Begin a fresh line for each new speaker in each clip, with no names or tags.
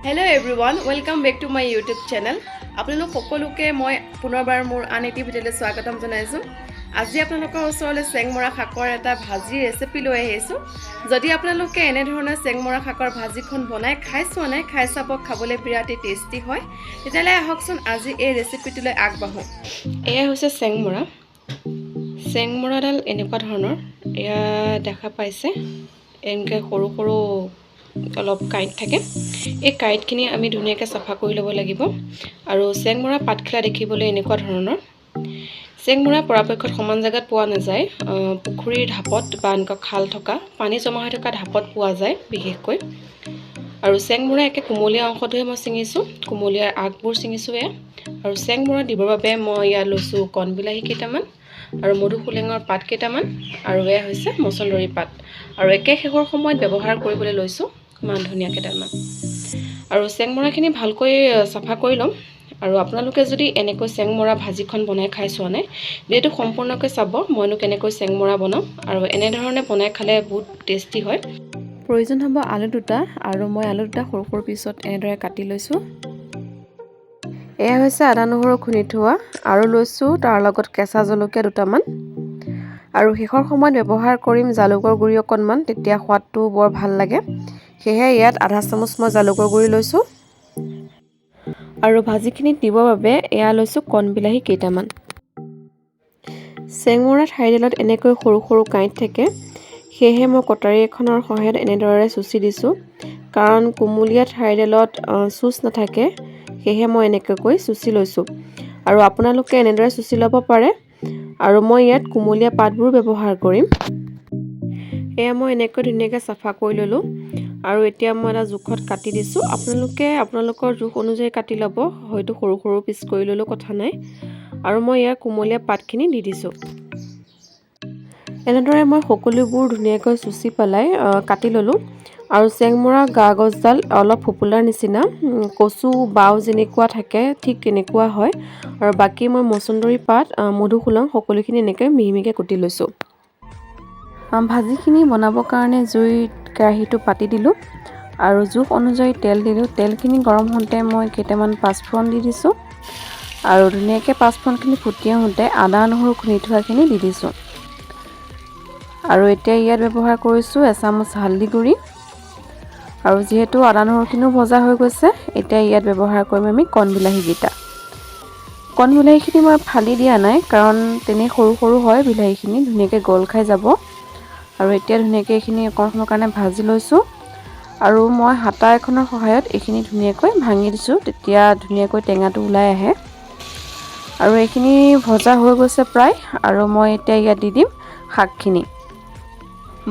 Hello everyone, welcome back to my YouTube channel. আপোনালোক সকলোকে মই পুনৰবাৰ মোৰ আন এটি ভিডিঅ'লৈ স্বাগতম জনাইছো। আজি আপোনালোকৰ ওচৰলৈ চেংমৰা শাকৰ এটা ভাজি ৰেচিপি লৈ আহিছো। যদি আপোনালোকে এনে ধৰণৰ চেংমৰা শাকৰ ভাজিখন বনাই খাইছোৱা নাই, খাই চাব, খাবলৈ বিৰাট টেষ্টি হয়। তেতিয়ালে আহকচোন আজি এই ৰেচিপিটোলৈ আগবাঢ়ো। এয়া হৈছে চেংমৰা। চেংমৰাডাল এনেকুৱা ধৰণৰ, এয়া দেখা পাইছে এনেকৈ সৰু সৰু অলপ কাইট থাকে। এই কাইটখিনি আমি ধুনীয়াকৈ চাফা কৰি ল'ব লাগিব। আৰু চেংমৰা পাতখিলা দেখিবলৈ এনেকুৱা ধৰণৰ। চেংমৰা পৰাপক্ষত সমান জেগাত পোৱা নাযায়, পুখুৰীৰ ঢাপত বা এনেকুৱা খাল থকা পানী জমা হৈ থকা ঢাপত পোৱা যায় বিশেষকৈ। আৰু চেংমৰা একে কুমলীয়া অংশটোহে মই ছিঙিছোঁ, কুমলীয়াৰ আগবোৰ ছিঙিছোঁ এয়া। আৰু চেংমৰা দিবৰ বাবে মই ইয়াত লৈছোঁ কণবিলাহী কেইটামান আৰু মধুসোলেঙৰ পাত কেইটামান, আৰু এয়া হৈছে মচন্দৰী পাত। আৰু একে শেষৰ সময়ত ব্যৱহাৰ কৰিবলৈ লৈছোঁ মান ধনিয়া কেইটামান। আৰু চেংমৰাখিনি ভালকৈ চাফা কৰি ল'ম। আৰু আপোনালোকে যদি এনেকৈ চেংমৰা ভাজিখন বনাই খাই চোৱা নাই, ভিডিঅ'টো সম্পূৰ্ণকৈ চাব মইনো কেনেকৈ চেংমৰা বনাওঁ। আৰু এনেধৰণে বনাই খালে বহুত টেষ্টি হয়। প্ৰয়োজন হ'ব আলু দুটা, আৰু মই আলু দুটা সৰু সৰু পিছত এনেদৰে কাটি লৈছোঁ। এয়া হৈছে আদা নহৰু খুন্দি থোৱা, আৰু লৈছোঁ তাৰ লগত কেঁচা জলকীয়া দুটামান। আৰু শেষৰ সময়ত ব্যৱহাৰ কৰিম জালুকৰ গুড়ি অকণমান, তেতিয়া সোৱাদটো বৰ ভাল লাগে। সেয়েহে ইয়াত আধা চামুচ মই জালুকৰ গুড়ি লৈছোঁ। আৰু ভাজিখিনিত দিবৰ বাবে এয়া লৈছোঁ কণবিলাহী কেইটামান। চেংমৰা ঠাৰিডালত এনেকৈ সৰু সৰু কাঁইট থাকে, সেয়েহে মই কটাৰী এখনৰ সহায়ত এনেদৰে চুচি দিছোঁ। কাৰণ কুমলীয়া ঠাৰিডালত চুচ নাথাকে, সেয়েহে মই এনেকৈ চুচি লৈছোঁ। আৰু আপোনালোকে এনেদৰে চুচি ল'ব পাৰে। আৰু মই ইয়াত কুমলীয়া পাতবোৰ ব্যৱহাৰ কৰিম। এয়া মই এনেকৈ ধুনীয়াকৈ চাফা কৰি ল'লোঁ। আৰু এতিয়া মই এটা জোখত কাটি দিছোঁ। আপোনালোকে আপোনালোকৰ জোখ অনুযায়ী কাটি ল'ব, হয়তো সৰু সৰু পিচ কৰি ল'লেও কথা নাই। আৰু মই ইয়াৰ কুমলীয়া পাতখিনি দি দিছোঁ। এনেদৰে মই সকলোবোৰ ধুনীয়াকৈ চুচি পেলাই কাটি ল'লোঁ। আৰু চেংমৰা গা গছডাল অলপ ফোপোলাৰ নিচিনা, কচু বাও যেনেকুৱা থাকে ঠিক তেনেকুৱা হয়। আৰু বাকী মই মচন্দৰী পাত, মধুসোলেং সকলোখিনি এনেকৈ মিহি মিহিকৈ কুটি লৈছোঁ। ভাজিখিনি বনাবৰ কাৰণে জুইত কেৰাহীটো পাতি দিলোঁ, আৰু জোখ অনুযায়ী তেল দিলোঁ। তেলখিনি গৰম হওঁতে মই কেইটামান পাঁচফোৰণ দি দিছোঁ। আৰু ধুনীয়াকৈ পাঁচফোৰণখিনি ফুটি আহোঁতে আদা নহৰু খুন্দি থোৱাখিনি দি দিছোঁ। আৰু এতিয়া ইয়াত ব্যৱহাৰ কৰিছোঁ এচামুচ হালধি গুড়ি। আৰু যিহেতু আদা নহৰুখিনিও ভজা হৈ গৈছে, এতিয়া ইয়াত ব্যৱহাৰ কৰিম আমি কণবিলাহীকেইটা। কণবিলাহীখিনি মই ফালি দিয়া নাই, কাৰণ তেনেই সৰু সৰু হয় বিলাহীখিনি, ধুনীয়াকৈ গল খাই যাব। আৰু এতিয়া ধুনীয়াকৈ এইখিনি অকণ সময়ৰ কাৰণে ভাজি লৈছোঁ। আৰু মই হাতা এখনৰ সহায়ত এইখিনি ধুনীয়াকৈ ভাঙি দিছোঁ, তেতিয়া ধুনীয়াকৈ টেঙাটো ওলাই আহে। আৰু এইখিনি ভজা হৈ গৈছে প্ৰায়। আৰু মই এতিয়া ইয়াত দি দিম শাকখিনি।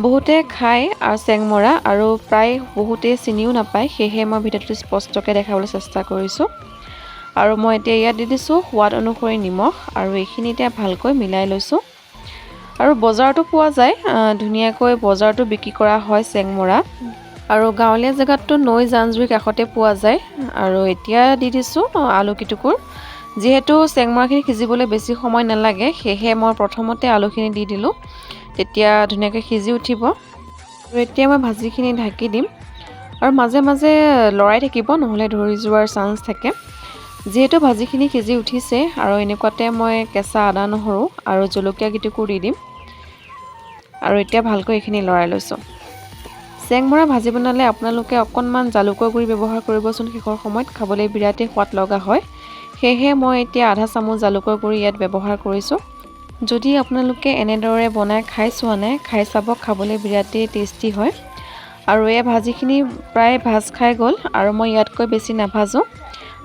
বহুতে খায় আৰু চেংমৰা, আৰু প্ৰায় বহুতে চিনিও নাপায়, সেয়েহে মই ভিডিঅ'টো স্পষ্টকৈ দেখাবলৈ চেষ্টা কৰিছোঁ। আৰু মই এতিয়া ইয়াত দি দিছোঁ সোৱাদ অনুসৰি নিমখ, আৰু এইখিনি এতিয়া ভালকৈ মিলাই লৈছোঁ। আৰু বজাৰতো পোৱা যায়, ধুনীয়াকৈ বজাৰতো বিক্ৰী কৰা হয় চেংমৰা। আৰু গাঁৱলীয়া জেগাততো নৈ জান জুৰিৰ কাষতে পোৱা যায়। আৰু এতিয়া দি দিছোঁ আলু কিটুকুৰ। যিহেতু চেংমৰাখিনি সিজিবলৈ বেছি সময় নালাগে, সেয়েহে মই প্ৰথমতে আলুখিনি দি দিলোঁ, তেতিয়া ধুনীয়াকৈ সিজি উঠিব। আৰু এতিয়া মই ভাজিখিনি ঢাকি দিম। আৰু মাজে মাজে লৰাই থাকিব, নহ'লে ধৰি যোৱাৰ চান্স থাকে। যিহেতু ভাজিখিনি সিজি উঠিছে, আৰু এনেকুৱাতে মই কেঁচা আদা নহৰু আৰু জলকীয়া কিটুকুৰ দি দিম। আৰু এতিয়া ভালকৈ এইখিনি লৰাই লৈছোঁ। চেংমৰা ভাজি বনালে আপোনালোকে অকণমান জালুকৰ গুড়ি ব্যৱহাৰ কৰিবচোন শেষৰ সময়ত, খাবলৈ বিৰাটেই সোৱাদ লগা হয়। সেয়েহে মই এতিয়া আধা চামুচ জালুকৰ গুড়ি ইয়াত ব্যৱহাৰ কৰিছোঁ। যদি আপোনালোকে এনেদৰে বনাই খাই চোৱা নাই, খাই চাব, খাবলৈ বিৰাটেই টেষ্টি হয়। আৰু এই ভাজিখিনি প্ৰায় ভাজ খাই গ'ল, আৰু মই ইয়াতকৈ বেছি নাভাজোঁ।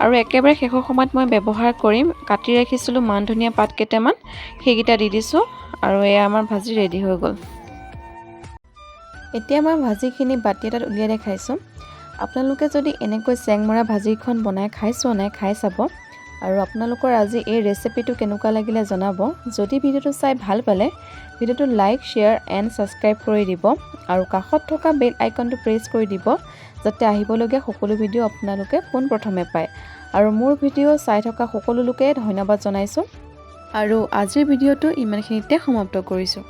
আৰু একেবাৰে শেষৰ সময়ত মই ব্যৱহাৰ কৰিম কাটি ৰাখিছিলোঁ মান ধনিয়া পাত কেইটামান, সেইকেইটা দি দিছোঁ। আৰু এয়া আমাৰ ভাজি ৰেডি হৈ গ'ল। এতিয়া মই ভাজিখিনি বাতি এটাত উলিয়াই দেখাইছোঁ। আপোনালোকে যদি এনেকৈ চেংমৰা ভাজিখন বনাই খাই চোৱা নাই, খাই চাব। আৰু আপোনালোকৰ আজি এই ৰেচিপিটো কেনেকুৱা লাগিলে জনাব। যদি ভিডিঅ'টো চাই ভাল পালে, ভিডিঅ'টো লাইক, শ্বেয়াৰ এণ্ড ছাবস্ক্ৰাইব কৰি দিব। আৰু কাষত থকা বেল আইকনটো প্ৰেছ কৰি দিব, যাতে আহিবলগীয়া সকলো ভিডিঅ' আপোনালোকে পোনপ্ৰথমে পায়। আৰু মোৰ ভিডিঅ' চাই থকা সকলো লোকে ধন্যবাদ জনাইছোঁ। আৰু আজিৰ ভিডিঅ'টো ইমানখিনিতে সমাপ্ত কৰিছোঁ।